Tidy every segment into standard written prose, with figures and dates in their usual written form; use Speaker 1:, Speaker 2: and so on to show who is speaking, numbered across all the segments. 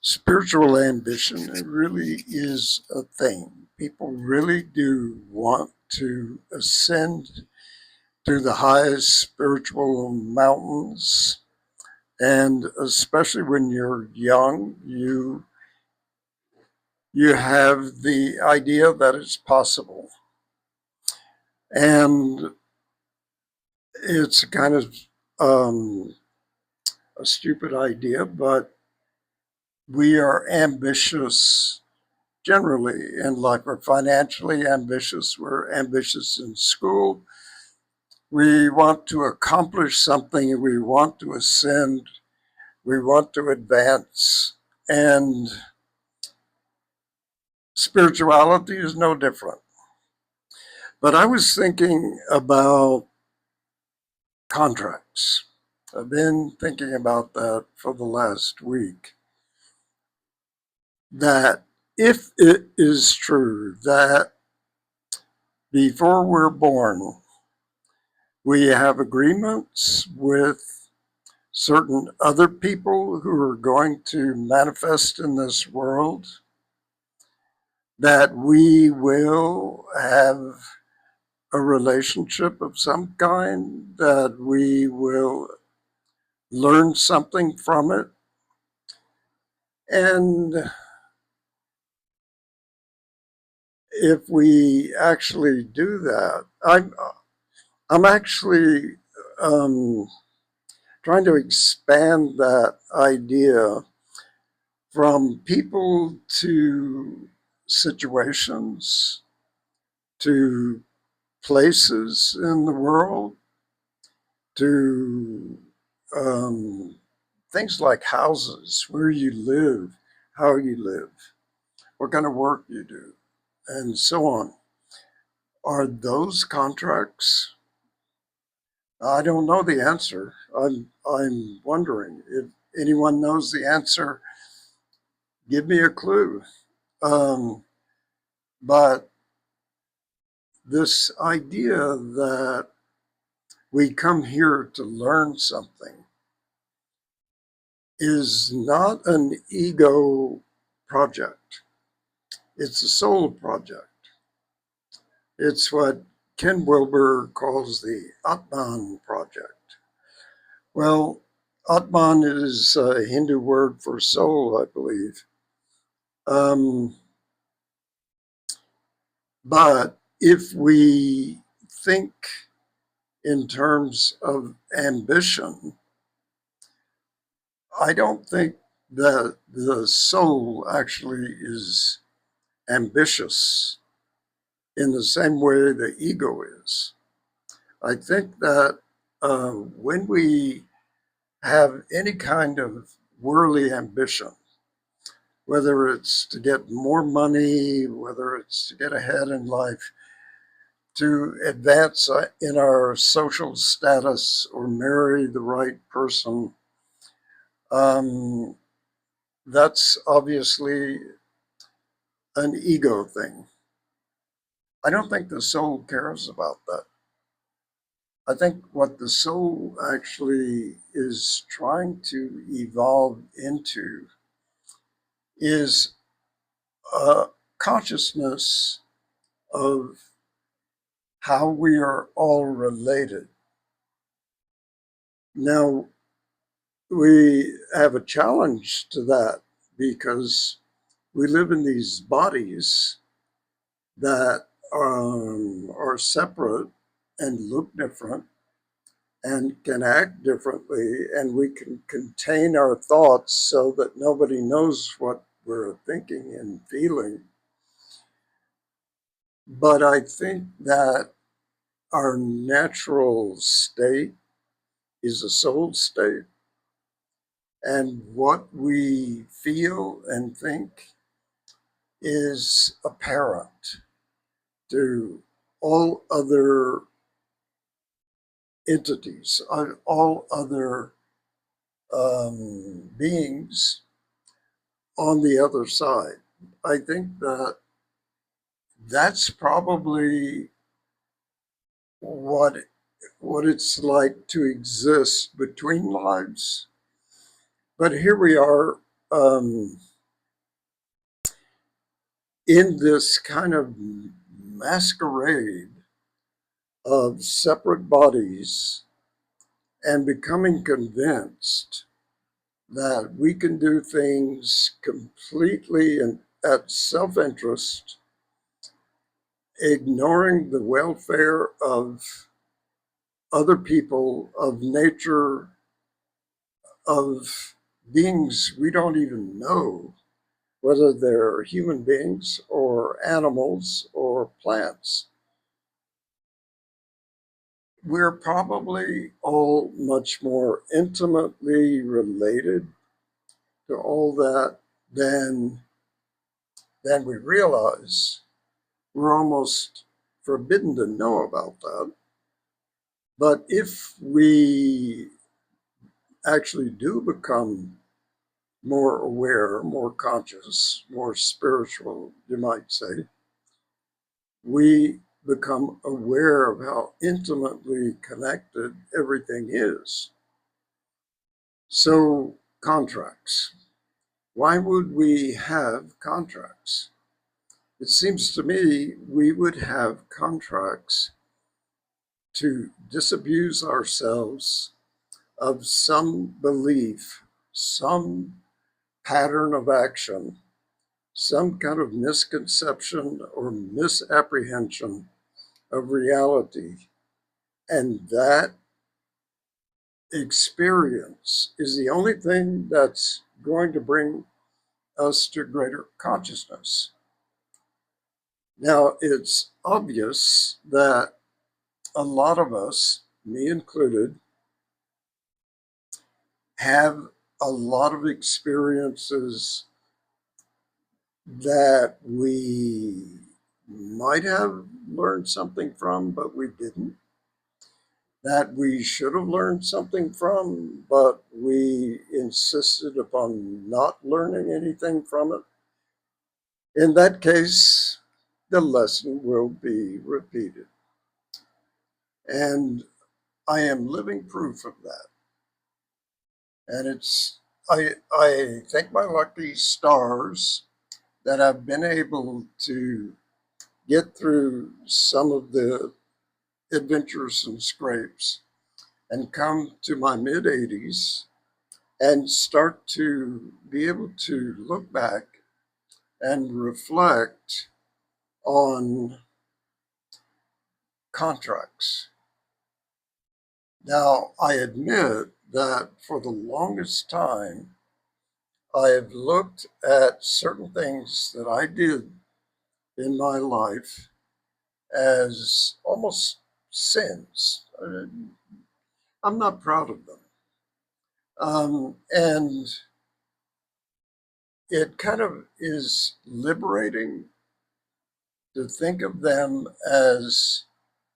Speaker 1: Spiritual ambition, it really is a thing. People really do want to ascend to the highest spiritual mountains. And especially when you're young, you have the idea that it's possible. And it's kind of um, a stupid idea, but we are ambitious generally in life. We're financially ambitious, we're ambitious in school. We want to accomplish something, we want to ascend, we want to advance, and spirituality is no different. But I was thinking about contracts. I've been thinking about that for the last week. That if it is true that before we're born, we have agreements with certain other people who are going to manifest in this world, that we will have a relationship of some kind, that we will learn something from it. And if we actually do that, I'm actually um, trying to expand that idea from people to situations to places in the world to um, things like houses, where you live, how you live, what kind of work you do, and so on. Are those contracts? I don't know the answer. I'm wondering if anyone knows the answer. Give me a clue. Um, but this idea that we come here to learn something is not an ego project. It's a soul project. It's what Ken Wilber calls the Atman project. Well, Atman is a Hindu word for soul, I believe. Um, but if we think in terms of ambition, I don't think that the soul actually is ambitious in the same way the ego is. I think that when we have any kind of worldly ambition, whether it's to get more money, whether it's to get ahead in life, to advance in our social status or marry the right person, um, that's obviously an ego thing. I don't think the soul cares about that. I think what the soul actually is trying to evolve into is a consciousness of how we are all related. Now, we have a challenge to that because we live in these bodies that are separate and look different and can act differently, and we can contain our thoughts so that nobody knows what we're thinking and feeling. But I think that our natural state is a soul state, and what we feel and think is apparent to all other entities, all other beings on the other side. I think that that's probably what what it's like to exist between lives. But here we are. in this kind of masquerade of separate bodies and becoming convinced that we can do things completely at self-interest, ignoring the welfare of other people, of nature, of beings we don't even know, whether they're human beings or animals or plants. We're probably all much more intimately related to all that than we realize. We're almost forbidden to know about that. But if we actually do become more aware, more conscious, more spiritual, you might say, we become aware of how intimately connected everything is. So, contracts. Why would we have contracts? It seems to me we would have contracts to disabuse ourselves of some belief, some pattern of action, some kind of misconception or misapprehension of reality. And that experience is the only thing that's going to bring us to greater consciousness. Now, it's obvious that a lot of us, me included, have a lot of experiences that we might have learned something from, but we didn't. That we should have learned something from, but we insisted upon not learning anything from it. In that case, the lesson will be repeated. And I am living proof of that. And I thank my lucky stars that I've been able to get through some of the adventures and scrapes and come to my mid 80s and start to be able to look back and reflect on contracts. Now, I admit that for the longest time, I have looked at certain things that I did in my life as almost sins. I'm not proud of them. And it kind of is liberating to think of them as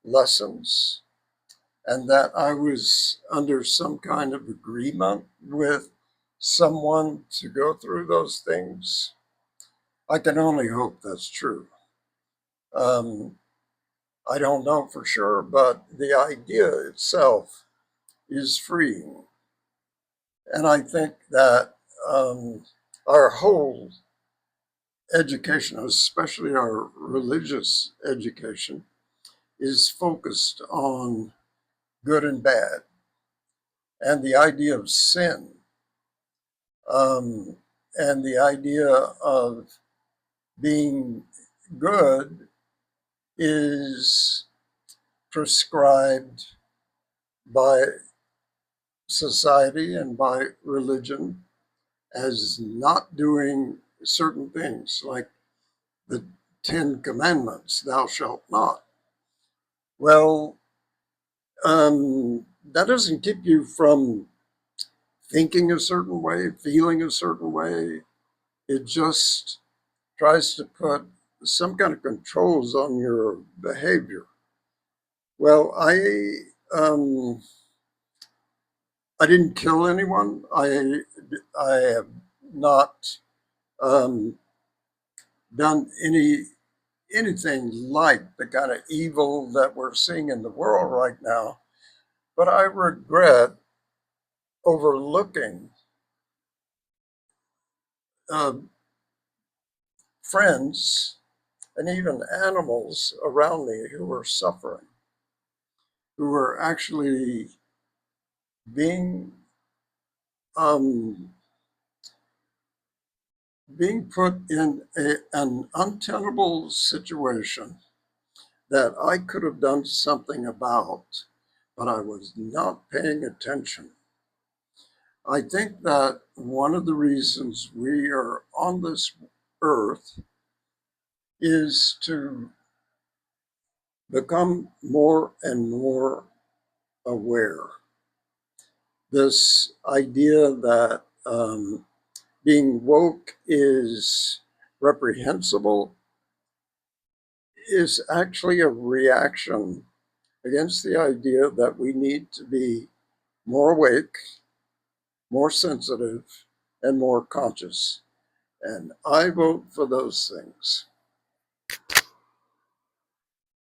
Speaker 1: lessons and that I was under some kind of agreement with someone to go through those things. I can only hope that's true. Um, I don't know for sure, but the idea itself is freeing. And I think that our whole education, especially our religious education, is focused on good and bad. And the idea of sin and the idea of being good is prescribed by society and by religion as not doing certain things, like the Ten Commandments, thou shalt not. Well, that doesn't keep you from thinking a certain way, feeling a certain way. It just tries to put some kind of controls on your behavior. Well, I didn't kill anyone. I have not um, done anything like the kind of evil that we're seeing in the world right now. But I regret overlooking uh, friends and even animals around me who were suffering, who were actually being um, being put in an untenable situation that I could have done something about, but I was not paying attention. I think that one of the reasons we are on this earth is to become more and more aware. This idea that being woke is reprehensible is actually a reaction against the idea that we need to be more awake, more sensitive, and more conscious. And I vote for those things.